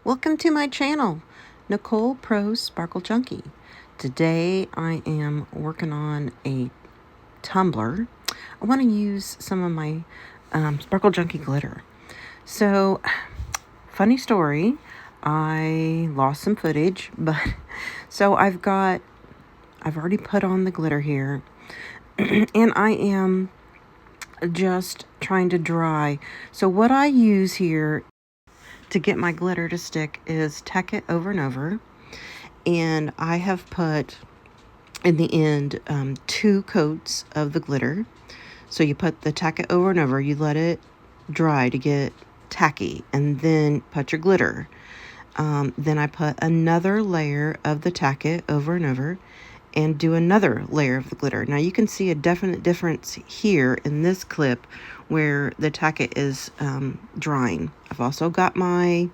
Welcome to my channel, Nicole Pro Sparkle Junkie. Today I am working on a tumbler. I want to use some of my Sparkle Junkie glitter. So, funny story, I lost some footage, but so I've already put on the glitter here, and I am just trying to dry. So what I use here to get my glitter to stick is tack it over and over. And I have put, in the end, 2 coats of the glitter. So you tack it over and over, you let it dry to get tacky, and then put your glitter. Then I put another layer of the tack it over and over, and do another layer of the glitter. Now you can see a definite difference here in this clip where the tacket is drying. I've also got my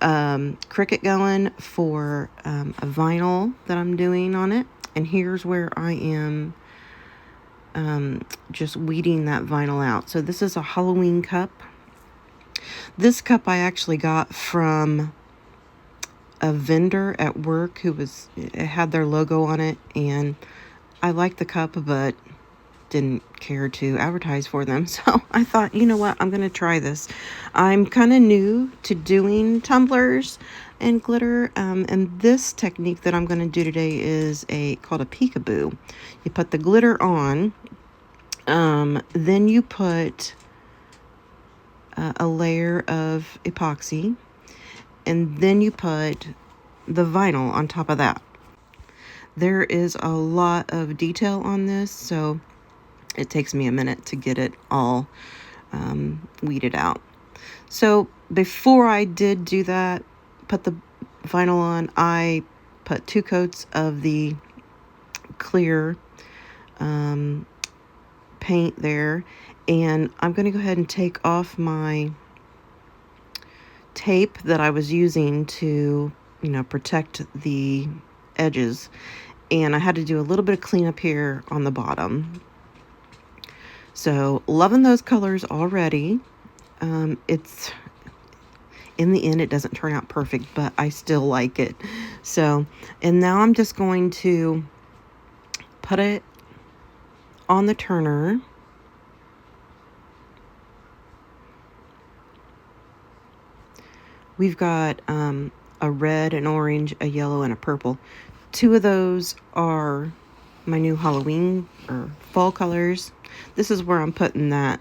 Cricut going for a vinyl that I'm doing on it. And here's where I am just weeding that vinyl out. So this is a Halloween cup. This cup I actually got from a vendor at work who had their logo on it, and I liked the cup but didn't care to advertise for them. So I thought, you know what, I'm gonna try this. I'm kind of new to doing tumblers and glitter, and this technique that I'm gonna do today is called a peekaboo. You put the glitter on, then you put a layer of epoxy, and then you put the vinyl on top of that. There is a lot of detail on this, so it takes me a minute to get it all weeded out. So before I did do that, put the vinyl on, I put 2 coats of the clear paint there, and I'm going to go ahead and take off my tape that I was using to, protect the edges, and I had to do a little bit of cleanup here on the bottom. So loving those colors already. It's, in the end, it doesn't turn out perfect, but I still like it. So, and now I'm just going to put it on the turner. We've got a red, an orange, a yellow, and a purple. 2 of those are my new Halloween or fall colors. This is where I'm putting that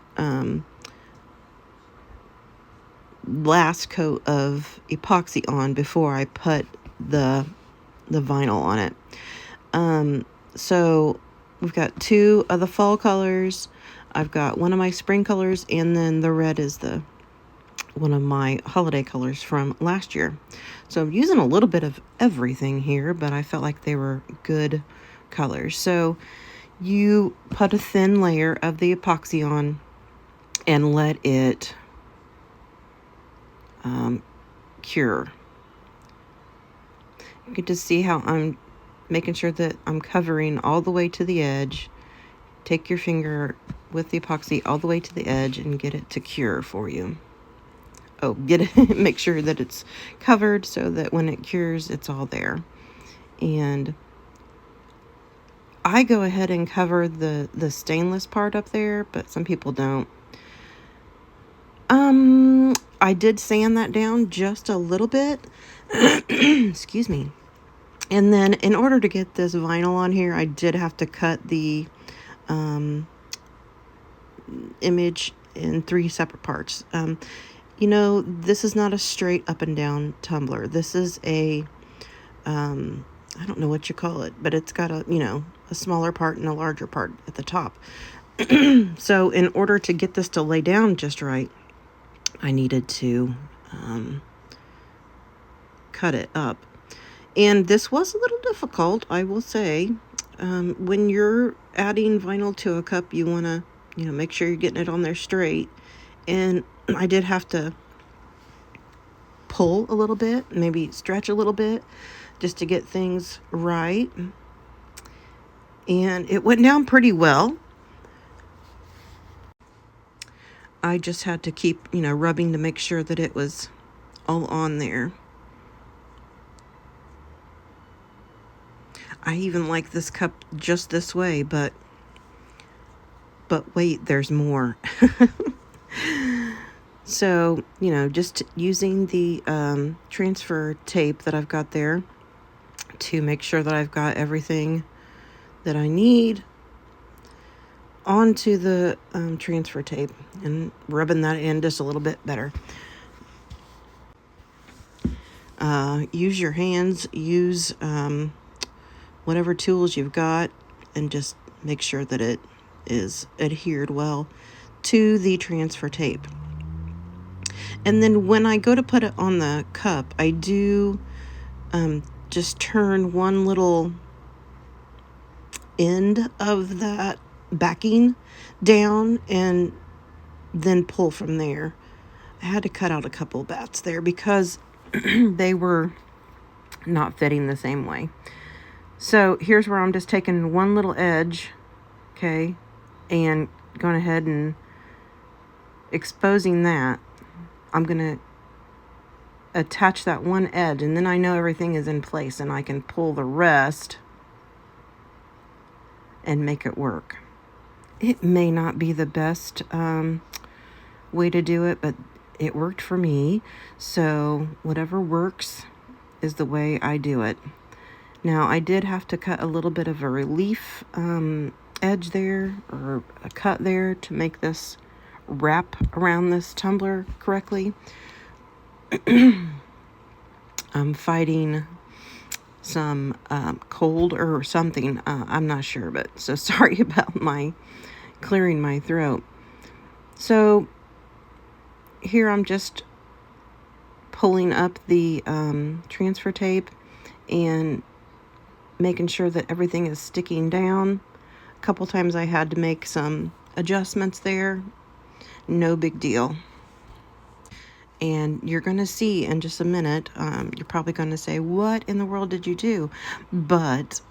last coat of epoxy on before I put the vinyl on it. So we've got 2 of the fall colors. I've got one of my spring colors, and then the red is one of my holiday colors from last year. So I'm using a little bit of everything here, but I felt like they were good colors. So you put a thin layer of the epoxy on and let it cure. You can just see how I'm making sure that I'm covering all the way to the edge. Take your finger with the epoxy all the way to the edge and get it to cure for you. Oh, make sure that it's covered so that when it cures, it's all there. And I go ahead and cover the stainless part up there, but some people don't. I did sand that down just a little bit. Excuse me. And then in order to get this vinyl on here, I did have to cut the image in 3 separate parts. This is not a straight up and down tumbler. This is I don't know what you call it, but it's got a smaller part and a larger part at the top. So in order to get this to lay down just right, I needed to cut it up. And this was a little difficult, I will say. When you're adding vinyl to a cup, you want to, make sure you're getting it on there straight. And I did have to pull a little bit, maybe stretch a little bit, just to get things right. And it went down pretty well. I just had to keep, rubbing to make sure that it was all on there. I even like this cup just this way, but wait, there's more. So, you know, just using the transfer tape that I've got there to make sure that I've got everything that I need onto the transfer tape and rubbing that in just a little bit better. Use your hands, use whatever tools you've got, and just make sure that it is adhered well to the transfer tape. And then when I go to put it on the cup, I do just turn one little end of that backing down and then pull from there. I had to cut out a couple bats there because they were not fitting the same way. So here's where I'm just taking one little edge, okay, and going ahead and exposing that. I'm going to attach that one edge, and then I know everything is in place and I can pull the rest and make it work. It may not be the best way to do it, but it worked for me. So whatever works is the way I do it. Now, I did have to cut a little bit of a relief edge there, or a cut there, to make this wrap around this tumbler correctly. I'm fighting some cold or something. I'm not sure, but so sorry about my clearing my throat. So here I'm just pulling up the transfer tape and making sure that everything is sticking down. A couple times I had to make some adjustments there. No big deal. And you're going to see in just a minute, you're probably going to say, what in the world did you do? But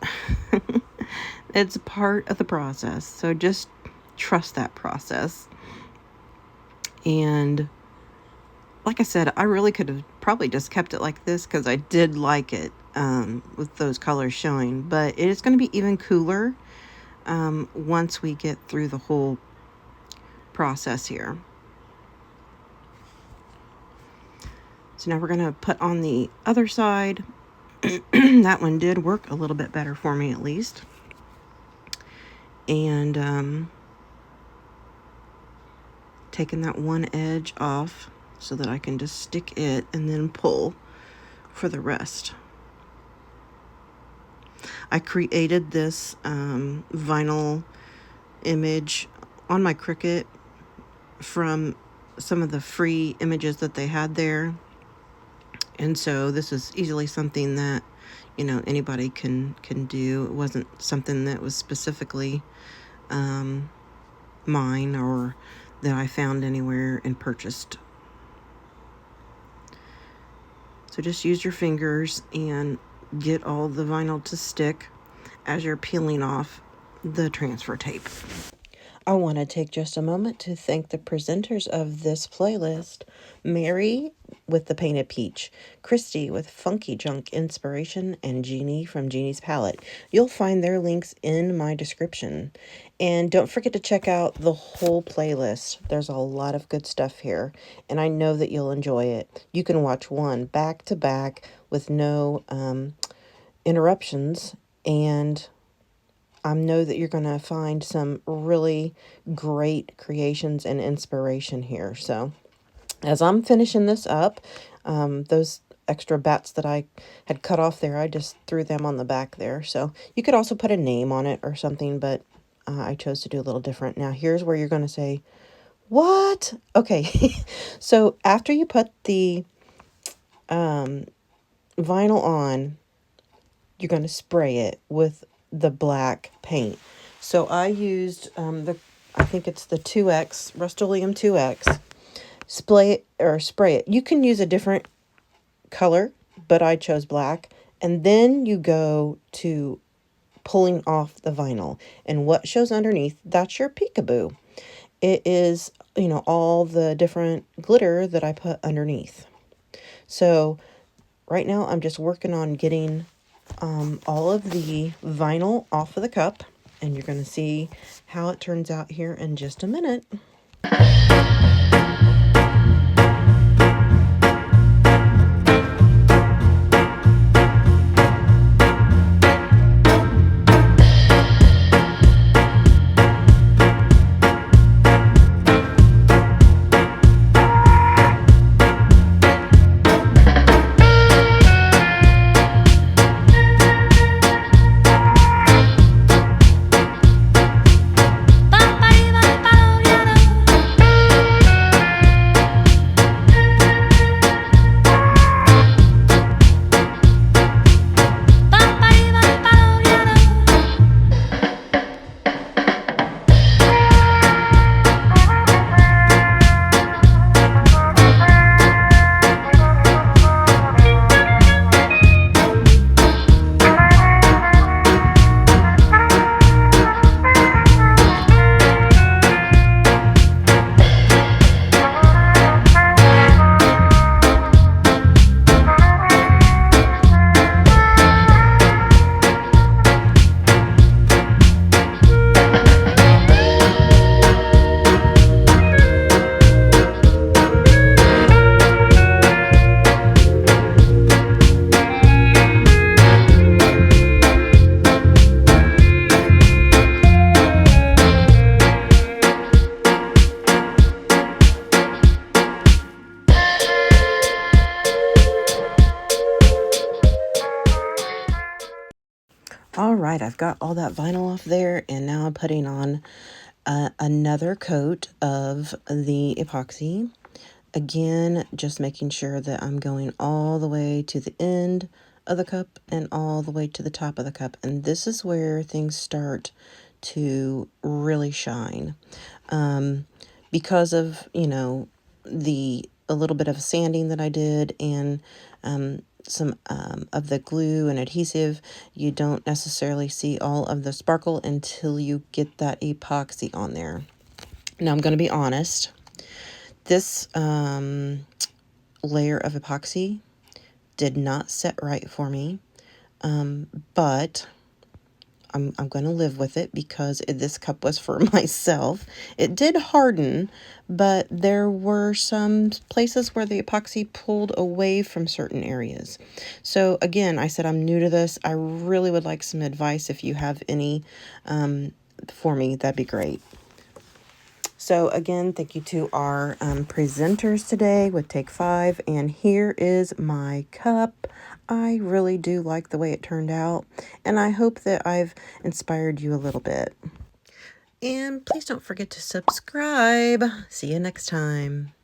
it's part of the process. So just trust that process. And like I said, I really could have probably just kept it like this because I did like it with those colors showing. But it is going to be even cooler once we get through the whole process here. So now we're going to put on the other side. That one did work a little bit better for me, at least. And taking that one edge off so that I can just stick it and then pull for the rest. I created this vinyl image on my Cricut from some of the free images that they had there. And so this is easily something that, you know, anybody can do. It wasn't something that was specifically mine or that I found anywhere and purchased. So just use your fingers and get all the vinyl to stick as you're peeling off the transfer tape. I want to take just a moment to thank the presenters of this playlist: Mary with the Painted Peach, Christy with Funky Junk Inspiration, and Jeanie from Jeanie's Palette. You'll find their links in my description. And don't forget to check out the whole playlist. There's a lot of good stuff here, and I know that you'll enjoy it. You can watch one back to back with no interruptions, and I know that you're going to find some really great creations and inspiration here. So as I'm finishing this up, those extra bats that I had cut off there, I just threw them on the back there. So you could also put a name on it or something, but I chose to do a little different. Now here's where you're going to say, what? Okay. So after you put the vinyl on, you're going to spray it with the black paint. So I used I think it's the 2X, Rust-Oleum 2X. Spray it. You can use a different color, but I chose black. And then you go to pulling off the vinyl. And what shows underneath, that's your peekaboo. It is, you know, all the different glitter that I put underneath. So right now I'm just working on getting all of the vinyl off of the cup, and you're going to see how it turns out here in just a minute. All right, I've got all that vinyl off there, and now I'm putting on another coat of the epoxy. Again, just making sure that I'm going all the way to the end of the cup and all the way to the top of the cup. And this is where things start to really shine. Because of, a little bit of sanding that I did, and some of the glue and adhesive, you don't necessarily see all of the sparkle until you get that epoxy on there. Now, I'm going to be honest. This layer of epoxy did not set right for me, but I'm going to live with it because this cup was for myself. It did harden, but there were some places where the epoxy pulled away from certain areas. So again, I said I'm new to this. I really would like some advice. If you have any for me, that'd be great. So again, thank you to our presenters today with Take 5. And here is my cup. I really do like the way it turned out, and I hope that I've inspired you a little bit. And please don't forget to subscribe. See you next time.